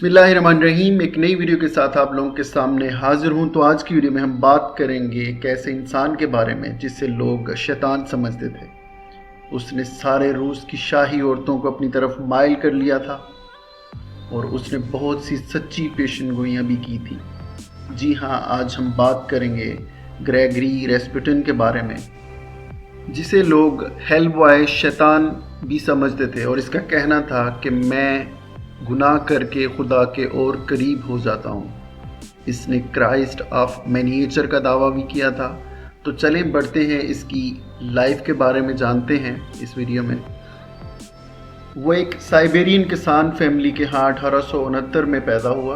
बिस्मिल्लाहिर्रहमानिर्रहीम। एक नई वीडियो के साथ आप लोगों के सामने हाजिर हूं। तो आज की वीडियो में हम बात करेंगे एक ऐसे इंसान के बारे में जिसे लोग शैतान समझते थे। उसने सारे रूस की शाही औरतों को अपनी तरफ माइल कर लिया था और उसने बहुत सी सच्ची पेशनगोइयाँ भी की थी। जी हाँ, आज हम बात करेंगे ग्रेगरी रेस्पुटिन के बारे में, जिसे लोग हेल बॉय शैतान भी समझते थे और इसका कहना था कि मैं गुनाह करके खुदा के और करीब हो जाता हूँ। इसने क्राइस्ट ऑफ मिनिएचर का दावा भी किया था। तो चलें बढ़ते हैं, इसकी लाइफ के बारे में जानते हैं इस वीडियो में। वो एक साइबेरियन किसान फैमिली के यहाँ 1869 में पैदा हुआ।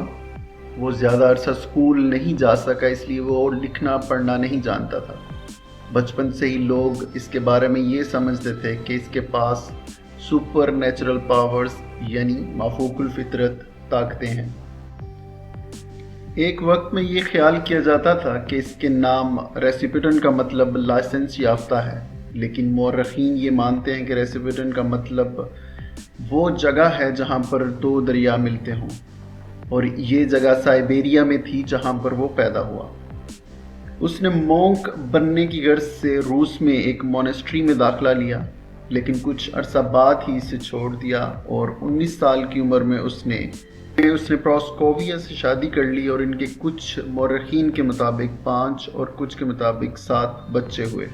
वो ज़्यादा अरसा स्कूल नहीं जा सका, इसलिए वो और लिखना पढ़ना नहीं जानता था। बचपन से ही लोग इसके बारे में ये समझते थे कि इसके पास सुपर नेचुरल पावर्स यानी माफूकुल फितरत ताकतें हैं। एक वक्त में ये ख्याल किया जाता था कि इसके नाम रेसिपिटन का मतलब लाइसेंस याफ्ता है, लेकिन मौरखीन ये मानते हैं कि रेसिपिटन का मतलब वो जगह है जहाँ पर दो दरिया मिलते हों, और ये जगह साइबेरिया में थी जहाँ पर वो पैदा हुआ। उसने मोंक बनने की गर्ज से रूस में एक मोनेस्ट्री में दाखिला लिया, लेकिन कुछ अरसा बाद ही इसे छोड़ दिया और 19 साल की उम्र में उसने प्रोस्कोविया से शादी कर ली और इनके कुछ मौरखीन के मुताबिक 5 और कुछ के मुताबिक 7 बच्चे हुए,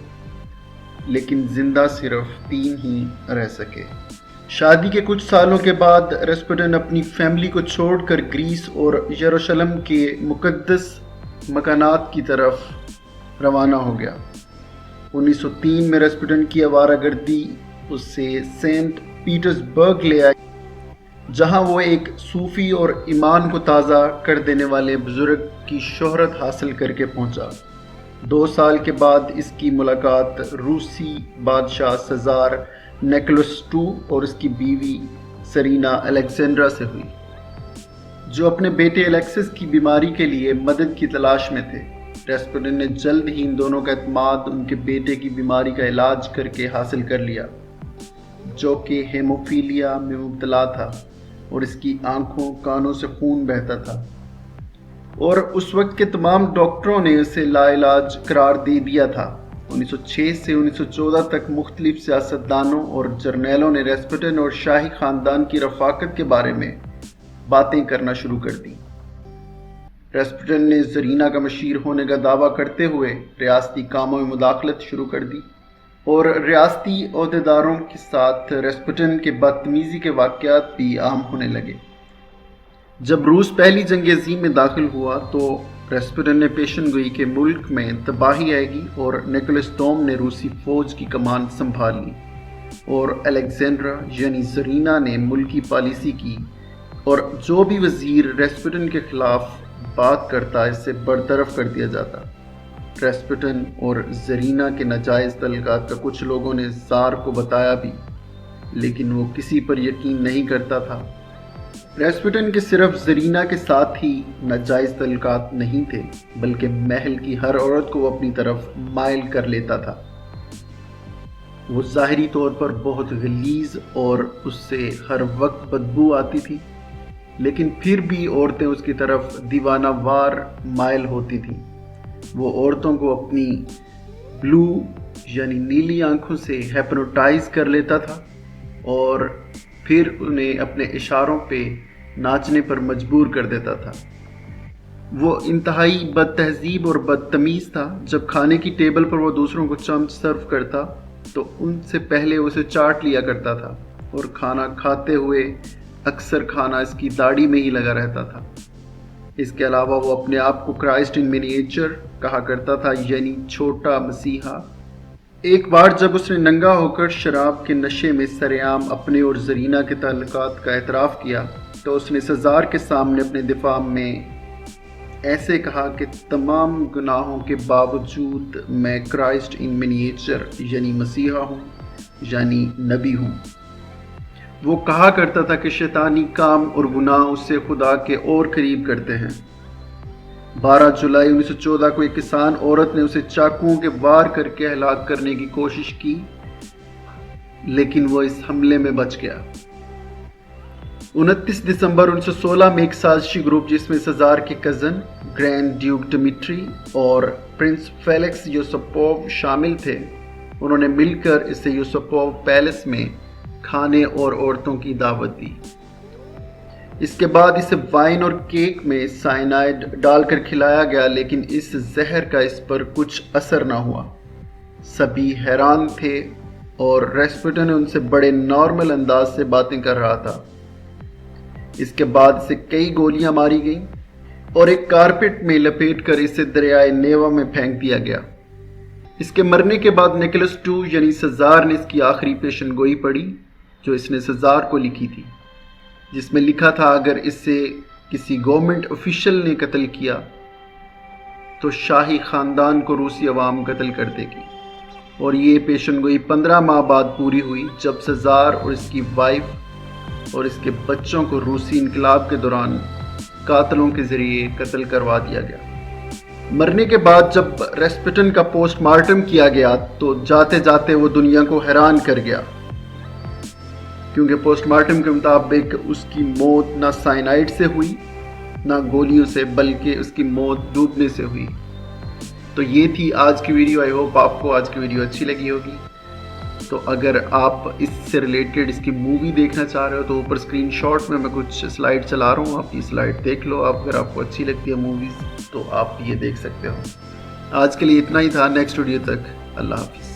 लेकिन जिंदा सिर्फ 3 ही रह सके। शादी के कुछ सालों के बाद रेस्पुटिन अपनी फैमिली को छोड़कर ग्रीस और यरूशलेम के मुकद्दस मकानात की तरफ रवाना हो गया। 1903 में रेस्पुटिन की आवारागर्दी उसे सेंट पीटर्सबर्ग ले आई, जहां वो एक सूफी और ईमान को ताज़ा कर देने वाले बुजुर्ग की शोहरत हासिल करके पहुंचा। 2 साल के बाद इसकी मुलाकात रूसी बादशाह सज़ार निकोलस II और उसकी बीवी सरीना अलेक्जेंड्रा से हुई, जो अपने बेटे अलेक्सिस की बीमारी के लिए मदद की तलाश में थे। रेस्पुटिन ने जल्द ही इन दोनों का एतमाद उनके बेटे की बीमारी का इलाज करके हासिल कर लिया, जो कि हेमोफीलिया में मुब्तला था और इसकी आंखों कानों से खून बहता था, और उस वक्त के तमाम डॉक्टरों ने उसे लाइलाज करार दे दिया था। 1906 से 1914 तक मुख्तलिफ सियासतदानों और जर्नैलों ने रेस्पुटिन और शाही ख़ानदान की रफ़ाकत के बारे में बातें करना शुरू कर दी। रेस्पुटिन ने ज़रीना का मशीर होने का दावा करते हुए रियासती कामों में मुदाखलत शुरू कर दी और रियासती ओहदेदारों के साथ रेस्पुटिन के बदतमीज़ी के वाक़यात भी आम होने लगे। जब रूस पहली जंग अज़ीम में दाखिल हुआ तो रेस्पुटिन ने पेशनगोई के मुल्क में तबाही आएगी और निकोलस II ने रूसी फ़ौज की कमान संभाल ली और अलेक्जेंड्रा यानी ज़रीना ने मुल्की पॉलिसी की, और जो भी वज़ीर रेस्पुटिन के ख़िलाफ़ बात करता इससे बरतरफ कर दिया जाता। रेस्पुटिन और ज़रीना के नाजायज़ तल्लुकात का कुछ लोगों ने ज़ार को बताया भी, लेकिन वो किसी पर यकीन नहीं करता था। रेस्पुटिन के सिर्फ ज़रीना के साथ ही नाजायज़ तल्लुकात नहीं थे, बल्कि महल की हर औरत को वो अपनी तरफ माइल कर लेता था। वो ज़ाहिरी तौर पर बहुत गलीज़ और उससे हर वक्त बदबू आती थी, लेकिन फिर भी औरतें उसकी तरफ दीवाना वार माइल होती थीं। वो औरतों को अपनी ब्लू यानी नीली आंखों से हिप्नोटाइज कर लेता था और फिर उन्हें अपने इशारों पे नाचने पर मजबूर कर देता था। वो इंतहाई बदतहजीब और बदतमीज़ था। जब खाने की टेबल पर वो दूसरों को चम्मच सर्व करता तो उनसे पहले उसे चाट लिया करता था, और खाना खाते हुए अक्सर खाना इसकी दाढ़ी में ही लगा रहता था। इसके अलावा वो अपने आप को क्राइस्ट इन मिनिएचर कहा करता था, यानी छोटा मसीहा। एक बार जब उसने नंगा होकर शराब के नशे में सरेआम अपने और ज़रीना के ताल्लुकात का एतराफ़ किया तो उसने सज़ार के सामने अपने दिफा में ऐसे कहा कि तमाम गुनाहों के बावजूद मैं क्राइस्ट इन मिनिएचर यानी मसीहा हूँ, यानी नबी हूँ। वो कहा करता था कि शैतानी काम और गुनाह उससे खुदा के और करीब करते हैं। 12 जुलाई 1914 को एक किसान औरत ने उसे चाकुओं के वार करके हलाक करने की कोशिश की, लेकिन वो इस हमले में बच गया। 29 दिसंबर 1916 में एक साजिशी ग्रुप जिसमें सज़ार के कज़न ग्रैंड ड्यूक डिमिट्री और प्रिंस फेलिक्स यूसुपोव शामिल थे, उन्होंने मिलकर इसे यूसुपोव पैलेस में खाने और औरतों की दावत दी। इसके बाद इसे वाइन और केक में साइनाइड डालकर खिलाया गया, लेकिन इस जहर का इस पर कुछ असर ना हुआ। सभी हैरान थे और रेस्पुटिन उनसे बड़े नॉर्मल अंदाज से बातें कर रहा था। इसके बाद इसे कई गोलियां मारी गईं और एक कारपेट में लपेटकर इसे दरियाए नेवा में फेंक दिया गया। इसके मरने के बाद निकोलस II यानी सज़ार ने इसकी आखिरी पेशन गोई पढ़ी, जो इसने सज़ार को लिखी थी, जिसमें लिखा था अगर इसे किसी गवर्नमेंट ऑफिशियल ने कत्ल किया तो शाही ख़ानदान को रूसी अवाम कत्ल कर देगी। और ये पेशन गोई 15 माह बाद पूरी हुई, जब सज़ार और इसकी वाइफ और इसके बच्चों को रूसी इनकलाब के दौरान कातलों के ज़रिए कत्ल करवा दिया गया। मरने के बाद जब रेस्पुटिन का पोस्टमार्टम किया गया तो जाते जाते वो दुनिया को हैरान कर गया, क्योंकि पोस्टमार्टम के मुताबिक उसकी मौत ना साइनाइड से हुई ना गोलियों से, बल्कि उसकी मौत डूबने से हुई। तो ये थी आज की वीडियो। आई होप आपको आज की वीडियो अच्छी लगी होगी। तो अगर आप इससे रिलेटेड इसकी मूवी देखना चाह रहे हो तो ऊपर स्क्रीनशॉट में मैं कुछ स्लाइड चला रहा हूँ, आप ये स्लाइड देख लो। अगर आपको अच्छी लगती है मूवीज़ तो आप ये देख सकते हो। आज के लिए इतना ही था। नेक्स्ट वीडियो तक अल्लाह हाफिज़।